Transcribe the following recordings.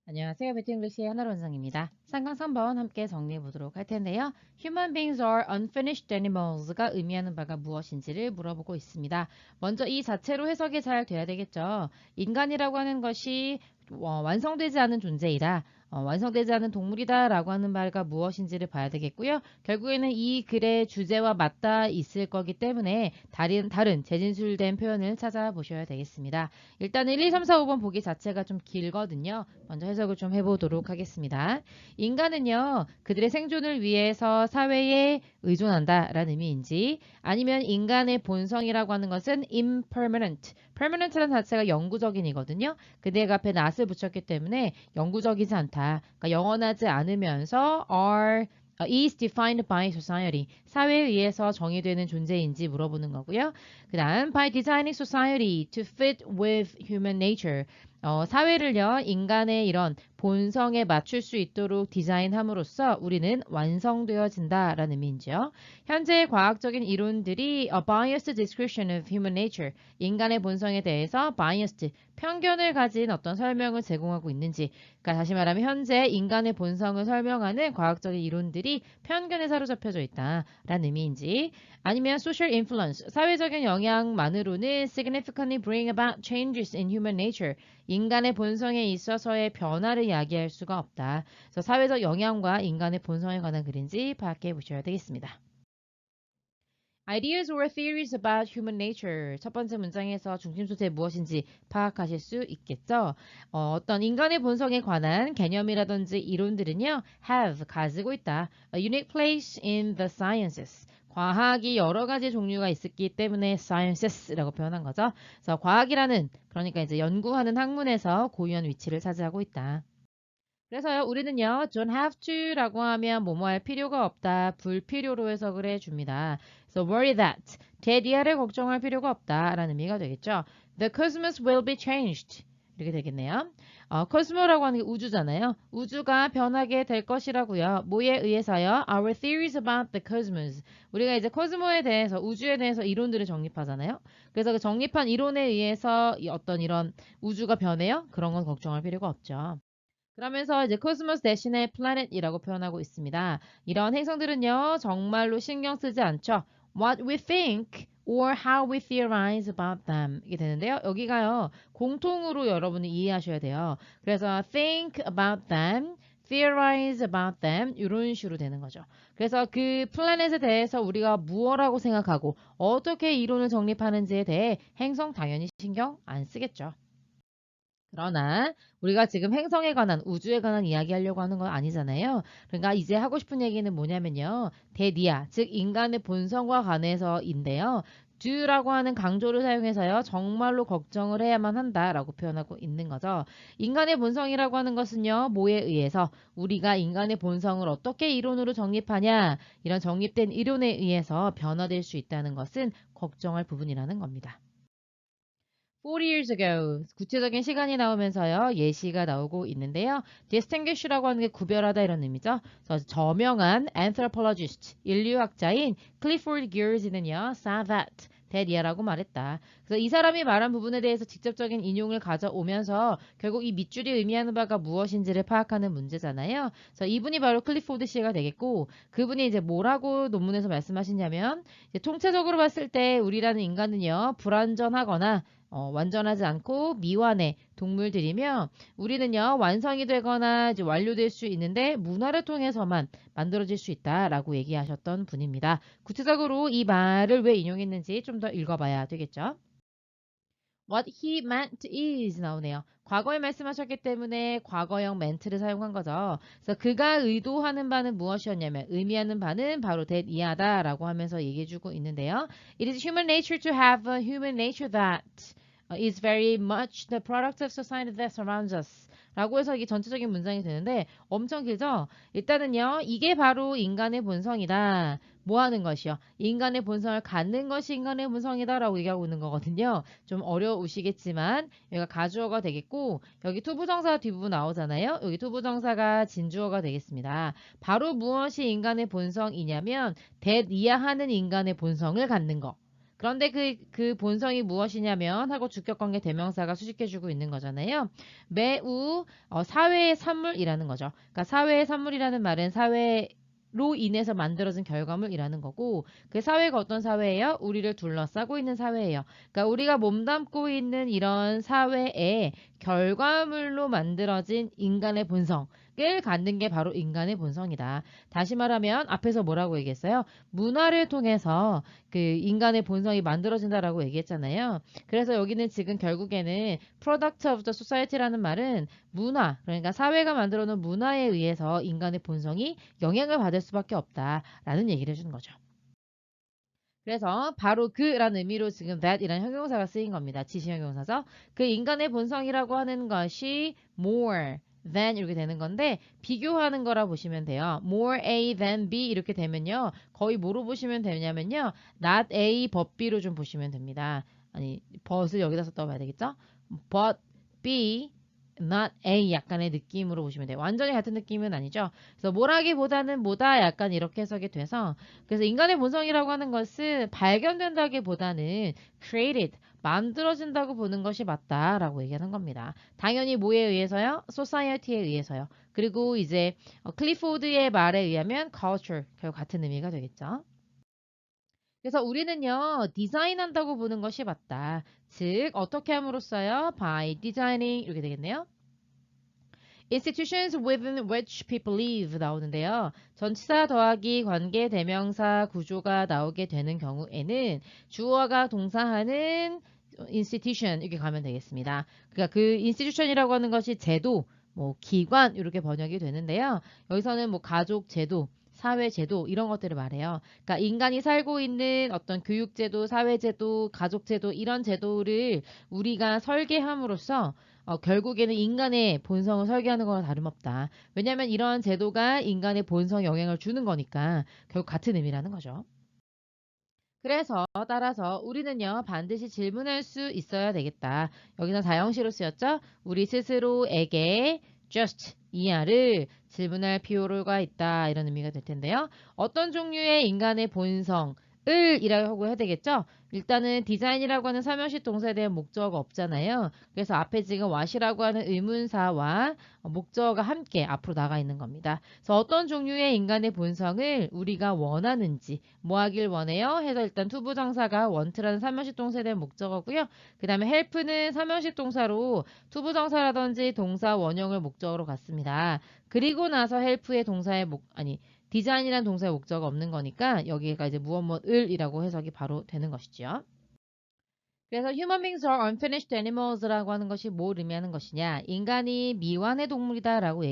안녕하세요. 배팅글씨의 하나로 원상입니다. 3강 3번 함께 정리해 보도록 할 텐데요. Human beings are unfinished animals가 의미하는 바가 무엇인지를 물어보고 있습니다. 먼저 이 자체로 해석이 잘 돼야 되겠죠. 인간이라고 하는 것이 완성되지 않은 존재이다. 완성되지 않은 동물이다 라고 하는 말과 무엇인지를 봐야 되겠고요. 결국에는 이 글의 주제와 맞닿아 있을 거기 때문에 다른 재진술된 표현을 찾아보셔야 되겠습니다. 일단은 1, 2, 3, 4, 5번 보기 자체가 좀 길거든요. 먼저 해석을 좀 해보도록 하겠습니다. 인간은요, 그들의 생존을 위해서 사회에 의존한다 라는 의미인지, 아니면 인간의 본성이라고 하는 것은 impermanent, permanent라는 자체가 영구적인 이거든요. 그대가 앞에 not을 붙였기 때문에 영구적이지 않다. 그러니까 영원하지 않으면서 is defined by society. 사회에 의해서 정의되는 존재인지 물어보는 거고요. 그 다음, by designing society to fit with human nature. 사회를요, 인간의 이런 본성에 맞출 수 있도록 디자인함으로써 우리는 완성되어진다라는 의미인지요. 현재 과학적인 이론들이 a biased description of human nature, 인간의 본성에 대해서 biased, 편견을 가진 어떤 설명을 제공하고 있는지, 그러니까 다시 말하면 현재 인간의 본성을 설명하는 과학적인 이론들이 편견에 사로잡혀져 있다라는 의미인지, 아니면 social influence, 사회적인 영향만으로는 significantly bring about changes in human nature, 인간의 본성에 있어서의 변화를 이야기할 수가 없다. 그래서 사회적 영향과 인간의 본성에 관한 글인지 파악해 보셔야 되겠습니다. Ideas or theories about human nature. 첫 번째 문장에서 중심 소재 무엇인지 파악하실 수 있겠죠. 어떤 인간의 본성에 관한 개념이라든지 이론들은요, have, 가지고 있다. A unique place in the sciences. 과학이 여러 가지 종류가 있었기 때문에 sciences라고 표현한 거죠. 그래서 과학이라는, 그러니까 이제 연구하는 학문에서 고유한 위치를 차지하고 있다. 그래서요, 우리는요, don't have to라고 하면 뭐뭐 할 필요가 없다, 불필요로 해석을 해줍니다. So worry that, 대디아를 걱정할 필요가 없다라는 의미가 되겠죠. The cosmos will be changed. 이렇게 되겠네요. 코스모라고 하는 게 우주잖아요. 우주가 변하게 될 것이라고요. 뭐에 의해서요? Our theories about the cosmos. 우리가 이제 코스모에 대해서, 우주에 대해서 이론들을 정립하잖아요. 그래서 그 정립한 이론에 의해서 어떤 이런 우주가 변해요? 그런 건 걱정할 필요가 없죠. 그러면서 이제 코스모스 대신에 planet이라고 표현하고 있습니다. 이런 행성들은요, 정말로 신경 쓰지 않죠. What we think or how we theorize about them. 이게 되는데요. 여기가요, 공통으로 여러분이 이해하셔야 돼요. 그래서 think about them, theorize about them 이런 식으로 되는 거죠. 그래서 그 플래닛에 대해서 우리가 무엇라고 생각하고 어떻게 이론을 정립하는지에 대해 행성 당연히 신경 안 쓰겠죠. 그러나 우리가 지금 행성에 관한 우주에 관한 이야기하려고 하는 건 아니잖아요. 그러니까 이제 하고 싶은 얘기는 뭐냐면요. 대디아, 즉 인간의 본성과 관해서인데요. do라고 하는 강조를 사용해서요. 정말로 걱정을 해야만 한다라고 표현하고 있는 거죠. 인간의 본성이라고 하는 것은요. 뭐에 의해서 우리가 인간의 본성을 어떻게 이론으로 정립하냐 이런 정립된 이론에 의해서 변화될 수 있다는 것은 걱정할 부분이라는 겁니다. 40 years ago. 구체적인 시간이 나오면서요. 예시가 나오고 있는데요. distinguish라고 하는 게 구별하다 이런 의미죠. 그래서 저명한 anthropologist, 인류학자인 Clifford Geertz는요. said that. 대리아라고 말했다. 그래서 이 사람이 말한 부분에 대해서 직접적인 인용을 가져오면서 결국 이 밑줄이 의미하는 바가 무엇인지를 파악하는 문제잖아요. 그래서 이분이 바로 클리포드 씨가 되겠고 그분이 이제 뭐라고 논문에서 말씀하시냐면 이제 통체적으로 봤을 때 우리라는 인간은요 불완전하거나 완전하지 않고 미완의 동물들이며 우리는요 완성이 되거나 이제 완료될 수 있는데 문화를 통해서만 만들어질 수 있다라고 얘기하셨던 분입니다. 구체적으로 이 말을 왜 인용했는지 좀 더 읽어봐야 되겠죠. What he meant is 나오네요. 과거에 말씀하셨기 때문에 과거형 멘트를 사용한 거죠. 그래서 그가 의도하는 바는 무엇이었냐면 의미하는 바는 바로 that 이하다라고 하면서 얘기해주고 있는데요. It is human nature to have a human nature that is very much the product of society that surrounds us. 라고 해서 이게 전체적인 문장이 되는데 엄청 길죠? 일단은요, 이게 바로 인간의 본성이다. 뭐 하는 것이요? 인간의 본성을 갖는 것이 인간의 본성이다라고 얘기하고 있는 거거든요. 좀 어려우시겠지만 여기가 가주어가 되겠고 여기 투부정사 뒷부분 나오잖아요. 여기 투부정사가 진주어가 되겠습니다. 바로 무엇이 인간의 본성이냐면 that 이하하는 인간의 본성을 갖는 거. 그런데 그 본성이 무엇이냐면 하고 주격관계 대명사가 수식해주고 있는 거잖아요. 매우 사회의 산물이라는 거죠. 그러니까 사회의 산물이라는 말은 사회로 인해서 만들어진 결과물이라는 거고 그 사회가 어떤 사회예요? 우리를 둘러싸고 있는 사회예요. 그러니까 우리가 몸담고 있는 이런 사회의 결과물로 만들어진 인간의 본성을 갖는 게 바로 인간의 본성이다. 다시 말하면 앞에서 뭐라고 얘기했어요? 문화를 통해서 그 인간의 본성이 만들어진다라고 얘기했잖아요. 그래서 여기는 지금 결국에는 product of the society라는 말은 문화, 그러니까 사회가 만들어 놓은 문화에 의해서 인간의 본성이 영향을 받을 수밖에 없다라는 얘기를 해주는 거죠. 그래서 바로 그라는 의미로 지금 that이라는 형용사가 쓰인 겁니다. 지시 형용사죠. 그 인간의 본성이라고 하는 것이 more than 이렇게 되는 건데 비교하는 거라 보시면 돼요. more A than B 이렇게 되면요. 거의 뭐로 보시면 되냐면요. not A but B로 좀 보시면 됩니다. 아니 but을 여기다 썼다고 봐야 되겠죠? but B not A 약간의 느낌으로 보시면 돼요. 완전히 같은 느낌은 아니죠. 그래서 뭐라기보다는 뭐다 약간 이렇게 해석이 돼서 그래서 인간의 본성이라고 하는 것은 발견된다기보다는 created, 만들어진다고 보는 것이 맞다라고 얘기하는 겁니다. 당연히 뭐에 의해서요? society에 의해서요. 그리고 이제 클리포드의 말에 의하면 culture, 결국 같은 의미가 되겠죠. 그래서 우리는요, 디자인한다고 보는 것이 맞다. 즉, 어떻게 함으로써요? by designing 이렇게 되겠네요. institutions within which people live 나오는데요. 전치사 더하기 관계 대명사 구조가 나오게 되는 경우에는 주어가 동사하는 institution 이렇게 가면 되겠습니다. 그러니까 그 institution이라고 하는 것이 제도, 뭐 기관 이렇게 번역이 되는데요. 여기서는 뭐 가족 제도, 사회 제도 이런 것들을 말해요. 그러니까 인간이 살고 있는 어떤 교육 제도, 사회 제도, 가족 제도 이런 제도를 우리가 설계함으로써 결국에는 인간의 본성을 설계하는 거나 다름없다. 왜냐하면 이러한 제도가 인간의 본성에 영향을 주는 거니까 결국 같은 의미라는 거죠. 그래서 따라서 우리는요 반드시 질문할 수 있어야 되겠다. 여기서 사형시로 쓰였죠. 우리 스스로에게 just 이하를 질문할 필요가 있다 이런 의미가 될 텐데요. 어떤 종류의 인간의 본성을 이라고 해야 되겠죠. 일단은 디자인이라고 하는 삼형식 동사에 대한 목적어가 없잖아요. 그래서 앞에 지금 what이라고 하는 의문사와 목적어가 함께 앞으로 나가 있는 겁니다. 그래서 어떤 종류의 인간의 본성을 우리가 원하는지 뭐 하길 원해요? 해서 일단 투부정사가 want라는 삼형식 동사에 대한 목적어고요. 그 다음에 help는 삼형식 동사로 투부정사라든지 동사 원형을 목적으로 갖습니다. 그리고 나서 help의 동사의 디자인이라는 동사의 목적어가 없는 거니까 여기가 이제 무엇을이라고 해석이 바로 되는 것이죠. 그래서 human beings are unfinished animals라고 하는 것이 뭘 의미하는 것이냐. 인간이 미완의 동물이다라고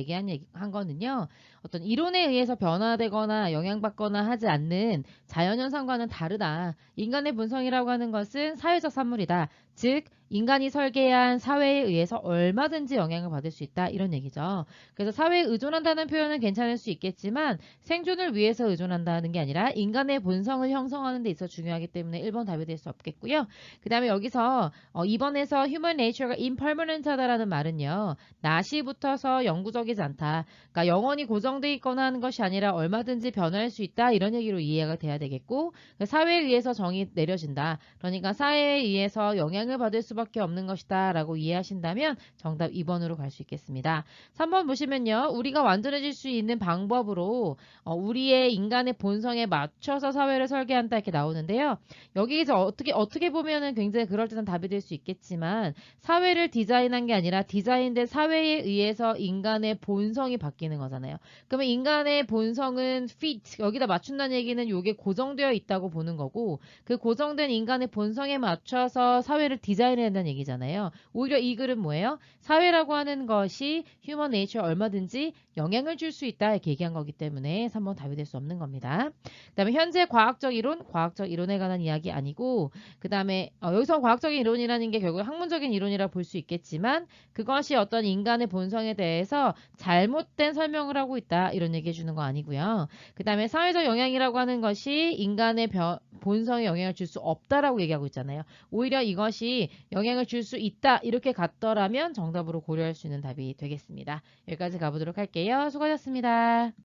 한 거는요. 어떤 이론에 의해서 변화되거나 영향받거나 하지 않는 자연현상과는 다르다. 인간의 본성이라고 하는 것은 사회적 산물이다. 즉 인간이 설계한 사회에 의해서 얼마든지 영향을 받을 수 있다. 이런 얘기죠. 그래서 사회에 의존한다는 표현은 괜찮을 수 있겠지만 생존을 위해서 의존한다는 게 아니라 인간의 본성을 형성하는 데 있어 중요하기 때문에 1번 답이 될 수 없겠고요. 그 다음에 여기서 2번에서 human nature가 impermanent하다라는 말은요. 낫이 붙어서 영구적이지 않다. 그러니까 영원히 고정돼 있거나 하는 것이 아니라 얼마든지 변할 수 있다. 이런 얘기로 이해가 돼야 되겠고 사회에 의해서 정이 내려진다. 그러니까 사회에 의해서 영향을 받을 수밖에 없는 것이다. 라고 이해하신다면 정답 2번으로 갈 수 있겠습니다. 3번 보시면요. 우리가 완전해질 수 있는 방법으로 우리의 인간의 본성에 맞춰서 사회를 설계한다. 이렇게 나오는데요. 여기서 어떻게 보면은 굉장히 그럴듯한 답이 될 수 있겠지만 사회를 디자인한 게 아니라 디자인된 사회에 의해서 인간의 본성이 바뀌는 거잖아요. 그러면 인간의 본성은 fit 여기다 맞춘다는 얘기는 이게 고정되어 있다고 보는 거고 그 고정된 인간의 본성에 맞춰서 사회를 디자인해야 된다는 얘기잖아요. 오히려 이 글은 뭐예요? 사회라고 하는 것이 human nature 얼마든지 영향을 줄 수 있다 이렇게 얘기한 거기 때문에 3번 답이 될 수 없는 겁니다. 그 다음에 현재 과학적 이론에 관한 이야기 아니고 그 다음에 여기서 과학적인 이론이라는 게 결국 학문적인 이론이라 볼 수 있겠지만 그것이 어떤 인간의 본성에 대해서 잘못된 설명을 하고 있다 이런 얘기 해주는 거 아니고요. 그 다음에 사회적 영향이라고 하는 것이 인간의 본성에 영향을 줄 수 없다라고 얘기하고 있잖아요. 오히려 이것이 영향을 줄 수 있다 이렇게 갔더라면 정답으로 고려할 수 있는 답이 되겠습니다. 여기까지 가보도록 할게요. 수고하셨습니다.